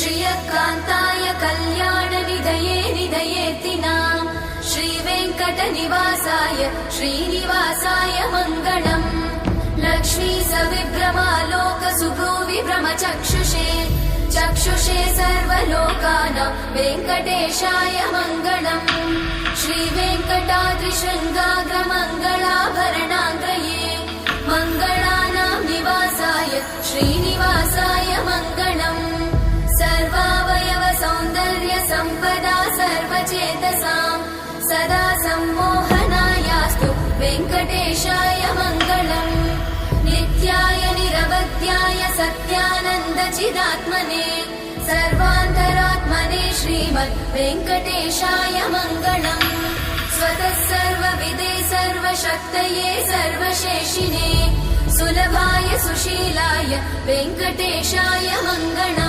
श्रियकान्ताय कल्याणनिधये निधयेतिनाम् श्रीवेङ्कटनिवासाय श्रीनिवासाय मङ्गलम् लक्ष्मी सविभ्रमालोकसुभ्रूविभ्रमचक्षुषे चक्षुषे सर्वलोकानां वेङ्कटेशाय मङ्गलम् श्रीवेङ्कटाद्रिशृङ्गाग्रमङ्गलाभरणाङ्ग्रये मङ्गलानां निवासाय श्रीनिवासाय मङ्गलम् सर्वावयव सौन्दर्य सम्पदा सर्वचेतसां सदा सम्मोहनायास्तु वेङ्कटेशाय मङ्गलम् नित्याय निरवध्याय सत्यानन्दचिदात्मने सर्वान्तरात्मने श्रीमद् वेङ्कटेशाय मङ्गलम् स्वतः सर्वविदे सर्वशक्तये सर्वशेषिने सुलभाय सुशीलाय वेङ्कटेशाय मङ्गलम्